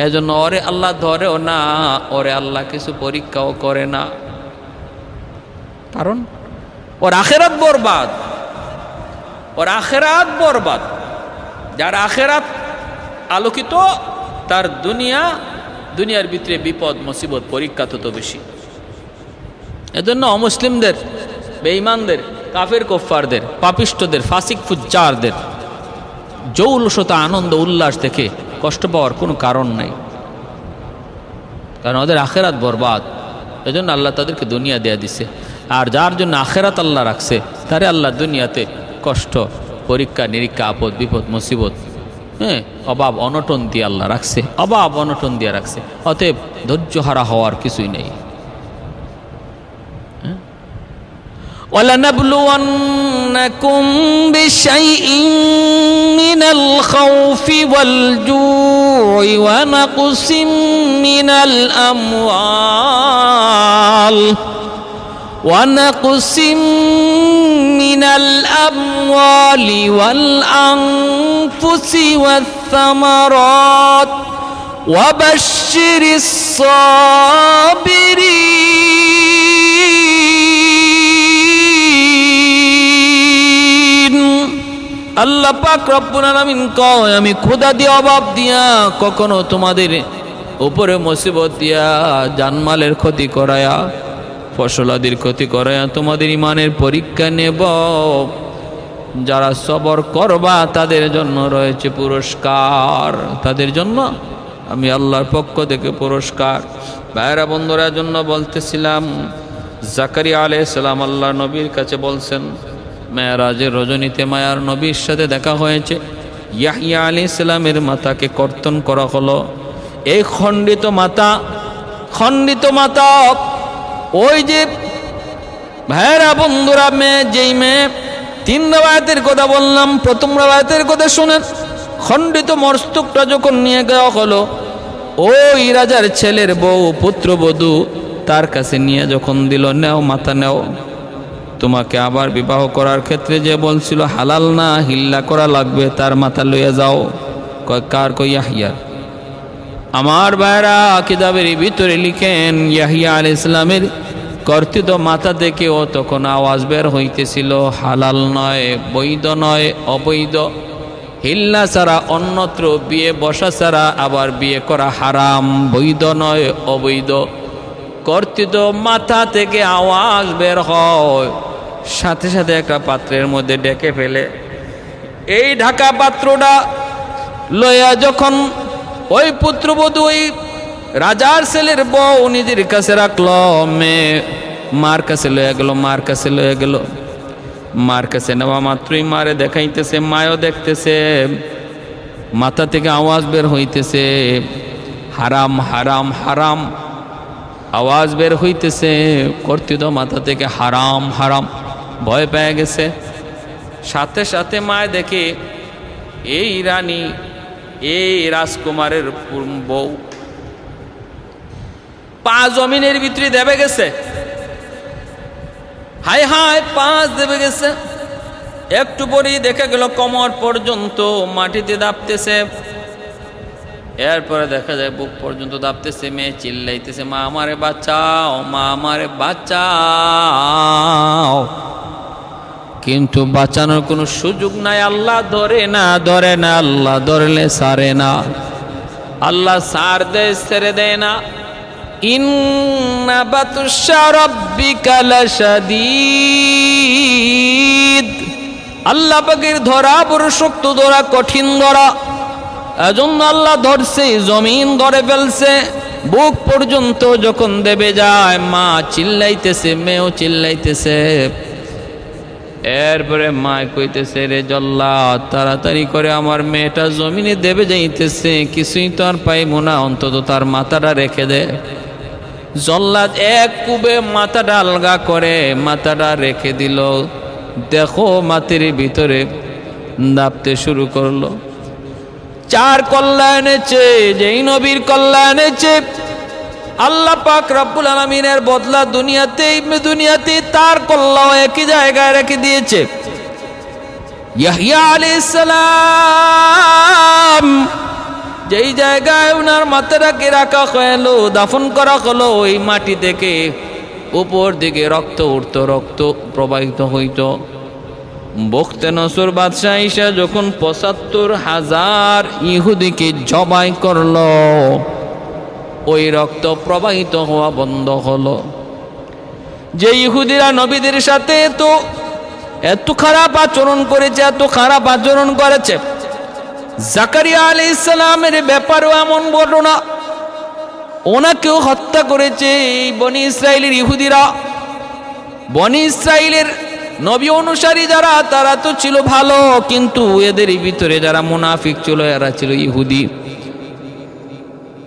এজন্য ওরে আল্লাহ ধরেও না, ওরে আল্লাহ কিছু পরীক্ষাও করে না, কারণ ওর আখেরাত বরবাদ, ওর আখেরাত বরবাদ। যার আখেরাত আলোকিত, তার দুনিয়ার ভিতরে বিপদ মুসিবত পরীক্ষা তত বেশি। এজন্য অমুসলিমদের, বেঈমানদের, কাফের কুফফারদের, পাপিষ্ঠদের, ফাসিক ফুজ্জারদের জৌলসতা আনন্দ উল্লাস দেখে কষ্ট পাওয়ার কোনো কারণ নেই, কারণ ওদের আখেরাত বরবাদ। এজন্য আল্লাহ তাদেরকে দুনিয়া দেয়া দিছে। আর যার জন্য আখেরাত আল্লাহ রাখছে, তারে আল্লাহ দুনিয়াতে কষ্ট, পরীক্ষা নিরীক্ষা, আপদ বিপদ মুসিবত, অভাব অনটন দিয়ে আল্লাহ রাখছে, অভাব অনটন দিয়ে রাখছে। অতএব ধৈর্য হারা হওয়ার কিছুই নেই। وَلَنَبْلُوَنَّكُمْ بِشَيْءٍ مِّنَ الْخَوْفِ وَالْجُوعِ وَنَقْصٍ مِّنَ الْأَمْوَالِ وَالْأَنفُسِ وَالثَّمَرَاتِ وَبَشِّرِ الصَّابِرِينَ। আল্লাহ পাক রব্বুল আলামিন কয়, আমি খোদা দিয়ে অভাব দিয়া, কখনো তোমাদের উপরে মুসিবত দিয়া, জানমালের ক্ষতি করায়া, ফসলাদির ক্ষতি করায়া তোমাদের ইমানের পরীক্ষা নেব। যারা সবর করবা তাদের জন্য রয়েছে পুরস্কার, তাদের জন্য আমি আল্লাহর পক্ষ থেকে পুরস্কার। ভাইরা বন্ধুরা, জন্য বলতেছিলাম, জাকারিয়া আলাইহিস সালাম আল্লাহ নবীর কাছে বলছেন, মেরাজের রজনীতে মায়ার নবীর সাথে দেখা হয়েছে। ইয়াহইয়া আলাইহিস সালামের মাথাকে কর্তন করা হলো। এই খণ্ডিত মাথা ওই যে ভাইরা বন্ধুরা, যেই মেয়ে 3 রাওয়ায়াতের কথা বললাম, প্রথম রাওয়ায়াতের কথা শুনেন। খণ্ডিত মস্তকটা যখন নিয়ে যাওয়া হলো, ওই রাজার ছেলের বউ, পুত্রবধূ, তার কাছে নিয়ে যখন দিল, নেও মাথা নেও, তোমাকে আবার বিবাহ করার ক্ষেত্রে যে বলছিল হালাল না, হিল্লা করা লাগবে, তার মাথা লইয়া যাও। কার? কই ইয়াহইয়া। আমার ভাইরা কিতাবের ভিতরে লিখেন, ইয়াহইয়া আলাইহিস সালামের কর্তিত মাথা থেকে ও তখন আওয়াজ বের হইতেছিল, হালাল নয়, বৈধ নয়, অবৈধ। হিল্লা ছাড়া অন্যত্র বিয়ে বসা ছাড়া আবার বিয়ে করা হারাম, বৈধ নয়, অবৈধ। কর্তিত মাথা থেকে আওয়াজ বের হয়, সাথে সাথে একটা পাত্রের মধ্যে ডেকে ফেলে। এই ঢাকা পাত্রটা লইয়া যখন ওই পুত্রবধূ, ওই রাজার ছেলের বউ নিজের কাছে রাখলো, মেয়ে মার কাছে লইয়া গেল। মার কাছে নেওয়া মাত্রই মারে দেখাইতেছে, মায়ও দেখতেছে, মাথা থেকে আওয়াজ বের হইতেছে, হারাম হারাম হারাম আওয়াজ বের হইতেছে। কর্তিত মাথা থেকে হারাম হারাম, ভয় পেয়ে গেছে। সাথে সাথে মায় দেখে এই রানী, এই রাজকুমারের বউ পা জমিনের ভিতরে দেবে গেছে। হায় হায়, পা দেবে গেছে। একটু পরেই দেখা গেল কোমর পর্যন্ত মাটিতে দাপতেছে। এরপরে দেখা যায় বুক পর্যন্ত দাপতেছে, মেয়ে চিল্লাইতেছে, মা আমারে বাঁচাও, মা আমারে বাঁচাও। কিন্তু বাঁচানোর কোনো সুযোগ নাই। আল্লাহ ধরে না, ধরে না, আল্লাহ ধরলে ছাড়ে না, আল্লাহ ছাড় দেয়, ছেড়ে দেয় না। ইন্না বাতুশা রাব্বিকা লাশাদীদ, আল্লাহ পাকের ধরা বড় শক্ত ধরা, কঠিন ধরা। এজন্য আল্লাহ ধরছে, জমিন ধরে ফেলছে। বুক পর্যন্ত যখন দেবে যায়, মা চিল্লাইতেছে, মেয়েও চিল্লাইতেছে। এরপরে মা কইতেছে, রে জল্লাদ, তাড়াতাড়ি করে আমার মেয়েটা জমিনে দেবে যাইতেছে, কিছুই তো আর পাইব না, অন্তত তার মাথাটা রেখে দে। জল্লাদ এক কুবে মাথাটা আলগা করে মাথাটা রেখে দিল। দেখো মাটির ভিতরে নাপতে শুরু করলো। চার কল্লা এনেছে, যেই নবীর কল্লা এনেছে আল্লাহ পাক রব্বুল আলামিনের বদলা দুনিয়াতে তার কল্লাও একই জায়গায় রেখে দিয়েছে। ইয়াহইয়া আলাইহিস সালাম যেই জায়গায় ওনার মাথাটাকে রাখা হলো, দাফন করা হলো, ওই মাটি থেকে উপর দিকে রক্ত উঠত, রক্ত প্রবাহিত হইত। বখতে নসর বাদশাহ ঈসা যখন ৭৫,০০০ ইহুদিকে জবাই করল, ওই রক্ত প্রবাহিত হওয়া বন্ধ হলো। যে ইহুদিরা নবীদের সাথে এত খারাপ আচরণ করেছে, এত খারাপ আচরণ করেছে, জাকারিয়া আলাইহিস সালামের ব্যাপারেও এমন ঘটনা, ওনাকেও হত্যা করেছে এই বনি ইসরাইলের ইহুদিরা। বনি ইসরাইলের নবী অনুসারী যারা, তারা তো ছিল ভালো, কিন্তু এদের ভিতরে যারা মুনাফিক ছিল, এরা ছিল ইহুদি।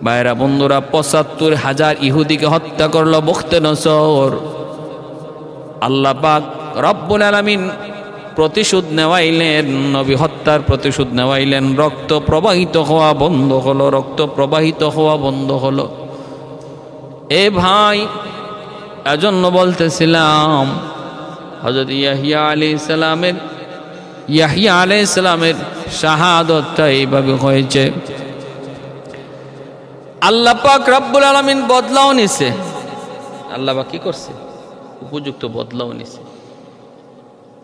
ভাইরা বন্ধুরা, ৭৫,০০০ ইহুদিকে হত্যা করলো বখতে নসর। আল্লাহ পাক রব্বুল আলামিন প্রতিশোধ নেওয়াইলেন, নবী হত্যার প্রতিশোধ নেওয়াইলেন। রক্ত প্রবাহিত হওয়া বন্ধ হলো, রক্ত প্রবাহিত হওয়া বন্ধ হলো। এ ভাই, এজন্য বলতেছিলাম হযরত ইয়াহইয়া আলাইহিস সালামের শাহাদাতটা এইভাবে হয়েছে। আল্লাহ পাক রব্বুল আলামিন বদলাও নিছে। আল্লাহ পাক কি করছে? উপযুক্ত বদলাও নিছে।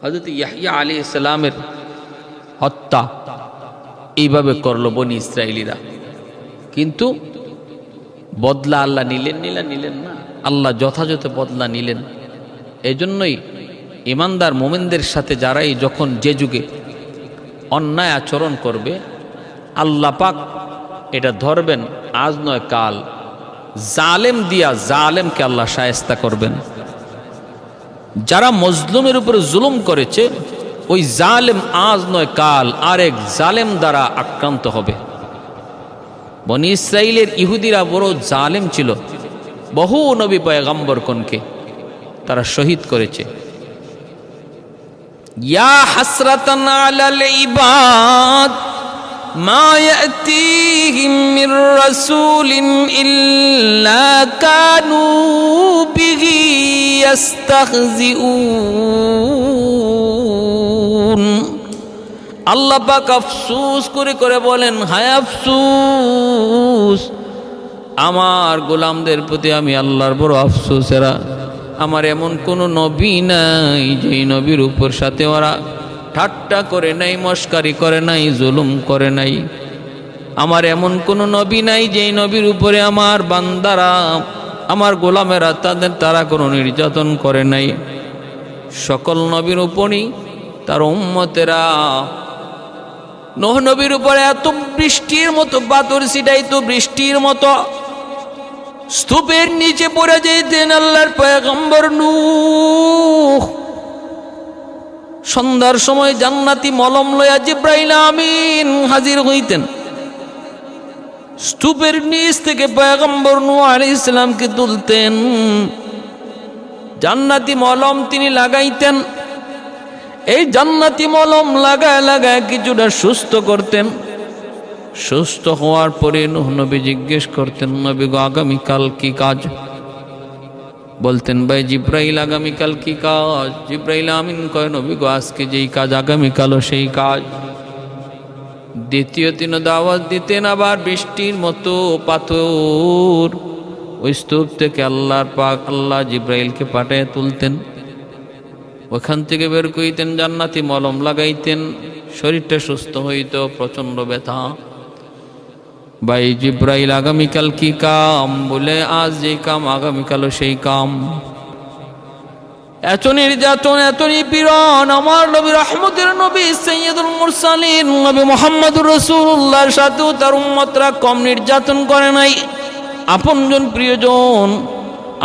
হযরত ইয়াহইয়া আলাইহিস সালামের হত্যা এইভাবে করলো বনি ইসরাইলীরা, কিন্তু বদলা আল্লাহ নিলেন না। আল্লাহ যথাযথ বদলা নিলেন। এজন্যই ইমানদার মোমেনদের সাথে যারাই যখন যে যুগে অন্যায় আচরণ করবে, আল্লাহ পাক এটা ধরবেন, আজ নয় কাল। জালেম দিয়া জালেমকে আল্লাহ শায়েস্তা করবেন। যারা মজলুমের উপরে জুলুম করেছে, ওই জালেম আজ নয় কাল আরেক জালেম দ্বারা আক্রান্ত হবে। বনি ইসরাইলের ইহুদিরা বড় জালেম ছিল, বহু নবী পয়গম্বরগণকে তারা শহীদ করেছে। ইয়া হাসরাতান আলাল ইবাদ মা ইয়াতিহিম মির রাসূলিন ইল্লা কানু বিহি ইস্তাহজিউন। আল্লাহ পাক আফসোস করে করে বলেন, হায় আফসোস, আমার গোলামদের প্রতি আমি আল্লাহর বড় আফসোস। এরা আমার এমন কোনো নবী নাই যেই নবীর উপর সাথে ওরা ঠাট্টা করে নাই, মস্কারি করে নাই, জুলুম করে নাই। আমার এমন কোনো নবী নাই যেই নবীর উপরে আমার বান্দারা, আমার গোলামেরা তারা কোনো নির্যাতন করে নাই। সকল নবীর উপরই তার উম্মতেরা, নূহ নবীর উপরে এত বৃষ্টির মতো পাথর ছিটাইতো, বৃষ্টির মতো, স্তূপের নিচে পড়ে যেতেন আল্লাহর পয়গম্বর নূহ। সন্ধ্যার সময় জান্নাতি মলম লয়া জিব্রাইল আমিন হাজির হইতেন। স্তূপের নিচ থেকে পয়গম্বর নূহ আলাইহিস সালামকে তুলতেন, জান্নাতি মলম তিনি লাগাইতেন। এই জান্নাতি মলম লাগায় লাগায় কিছুটা সুস্থ করতেন। সুস্থ হওয়ার পরে নূহ নবী জিজ্ঞেস করতেন, নবী গো আগামীকাল কি কাজ? বলতেন, ভাই জিব্রাইল আগামীকাল কি কাজ? জিব্রাইল আমিন কয়, নবী গো আজকে যেই কাজ আগামীকালও সেই কাজ। দ্বিতীয় দিন দাওয়াত দিতেন, আবার বৃষ্টির মতো পাথর ওই স্তূপ থেকে আল্লাহ জিব্রাইলকে পাঠিয়ে তুলতেন, ওখান থেকে বের করিতেন, জান্নাতি মলম লাগাইতেন, শরীরটা সুস্থ হইত, প্রচন্ড ব্যথা। ভাই জিব্রাইল আগামীকাল কি কাম? বলে আজ যে কাম আগামীকালও সেই কাম। এত নির্যাতন, এত নিপীড়ন আমার নবী, রহমতের নবী, সাইয়্যিদুল মুরসালিন নবী মুহাম্মদুর রাসূলুল্লাহর সাথেও তার উম্মতরা কম নির্যাতন করে নাই। আপনজন, প্রিয়জন,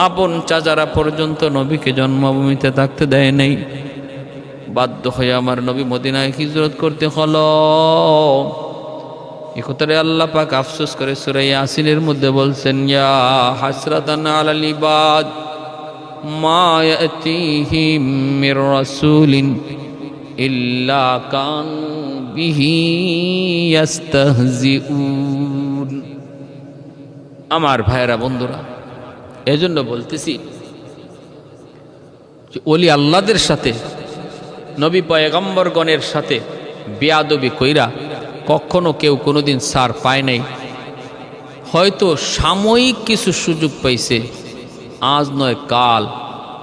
আপন চাচারা পর্যন্ত নবীকে জন্মভূমিতে থাকতে দেয় নাই। বাধ্য হয়ে আমার নবী মদিনায় হিজরত করতে হলো। এ কথারে আল্লাহ পাক আফসোস করে সূরা ইয়াসিনের মধ্যে বলছেন, ইয়া হাসরাতান আলাল ইবাদ মা ইয়াতিহিম মির রাসূলিন ইল্লা কানু বিহি ইস্তাহজিউন। আমার ভাইরা, বন্ধুরা, এজন্য বলতেছি যে ওলি আল্লাহদের সাথে, নবী পয়গম্বরগণের সাথে বেয়াদবি কইরা কখনো কেউ কোনোদিন সার পায় নাই। হয়তো সাময়িক কিছু সুযোগ পাইছে, আজ নয় কাল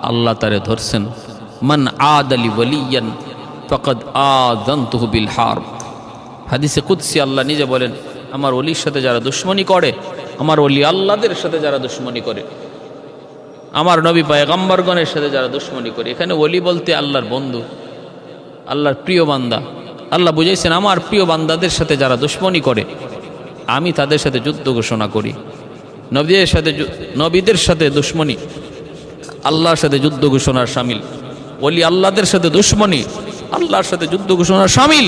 আল্লাহ তারে ধরছেন। মান আদালি ওয়ালিয়ান ফাকাদ আযানতুহু বিল হারব। হাদিসে কুদসি আল্লাহ নিজে বলেন, আমার ওলির সাথে যারা দুশ্মনী করে, আমার ওলি আল্লাহদের সাথে যারা দুশ্মনী করে, আমার নবী পয়গম্বরগণের সাথে যারা দুশ্মনী করে, এখানে ওলি বলতে আল্লাহর বন্ধু, আল্লাহর প্রিয় বান্দা। আল্লাহ বুঝাইছেন, আমার প্রিয় বান্দাদের সাথে যারা দুশ্মনী করে আমি তাদের সাথে যুদ্ধ ঘোষণা করি। নবীদের সাথে দুশ্মনী আল্লাহর সাথে যুদ্ধ ঘোষণার শামিল। ওলি আল্লাহদের সাথে দুশ্মনী আল্লাহর সাথে যুদ্ধ ঘোষণার শামিল।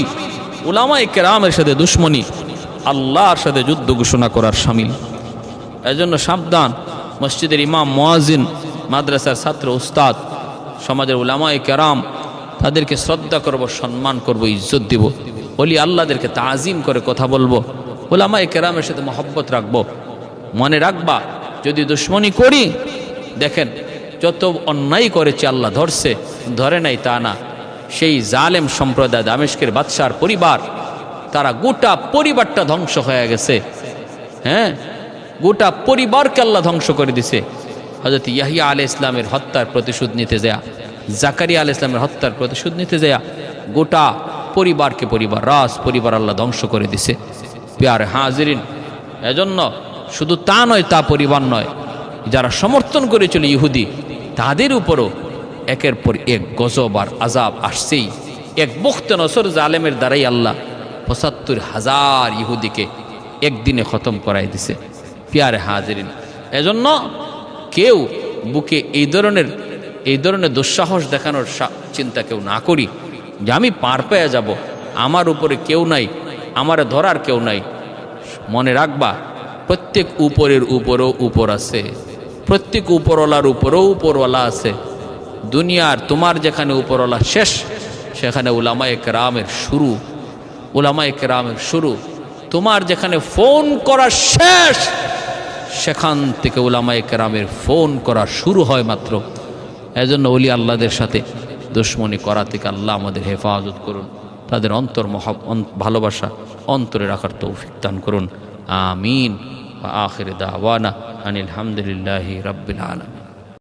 উলামায়ে কেরামের সাথে দুশ্মনী আল্লাহর সাথে যুদ্ধ ঘোষণা করার শামিল। এজন্য সাবধান। মসজিদের ইমাম, মুয়াজ্জিন, মাদ্রাসার ছাত্র, উস্তাদ, সমাজের উলামায়ে কেরাম, তাদেরকে শ্রদ্ধা করব, সম্মান করব, ইজ্জত দিব। ওলি আল্লাহদেরকে তাজিম করে কথা বলবো, উলামায়ে কেরামের সাথে মহব্বত রাখবো। মনে রাখবা, যদি দুশ্মনী করি, দেখেন যত অন্যায় করেছে আল্লাহ ধরছে, ধরে নাই তা না। সেই জালেম সম্প্রদায় দামেস্কের বাদশার পরিবার, তারা গোটা পরিবারটা ধ্বংস হয়ে গেছে। হ্যাঁ, গোটা পরিবারকে আল্লাহ ধ্বংস করে দিছে। হযরত ইয়াহইয়া আলাইহিস ইসলামের হত্যার প্রতিশোধ নিতে যায়, জাকারিয়া আলাইহিস ইসলামের হত্যার প্রতিশোধ নিতে যায়, গোটা পরিবারকে, রাজ পরিবার আল্লাহ ধ্বংস করে দিছে। প্যারে হাজিরিন, এজন্য শুধু তা নয়, তা পরিবার নয়, যারা সমর্থন করেছিল ইহুদি, তাদের উপরও একের পর এক গজব আর আযাব আসছেই। এক বখতে নসর জালেমের দ্বারাই আল্লাহ ৭৫,০০০ ইহুদিকে একদিনে খতম করাই দিছে। প্যারে হাজিরিন, এজন্য কেউ বুকে এই ধরনের দুঃসাহস দেখানোর চিন্তা কেউ না করি যে আমি পার পেয়ে যাব, আমার উপরে কেউ নাই, আমার ধরার কেউ নাই। মনে রাখবা, প্রত্যেক উপরের উপরও উপর আছে, প্রত্যেক উপরওয়ালার উপরেও উপরওয়ালা আছে। দুনিয়ার তোমার যেখানে উপরওয়ালা শেষ, সেখানে উলামায়ে কেরামের শুরু। উলামায়ে কেরামের শুরু। তোমার যেখানে ফোন করা শেষ, সেখান থেকে উলামায়ে কেরামের ফোন করা শুরু হয় মাত্র। এজন্য ওলি আল্লাহদের সাথে দুশ্মনী করা থেকে আল্লাহ আমাদের হেফাজত করুন। তাদের ভালোবাসা অন্তরে রাখার তৌফিক দান করুন। আমিন। আখির দাওয়ানা আনিল হামদুলিল্লাহি রাব্বিল আলামিন।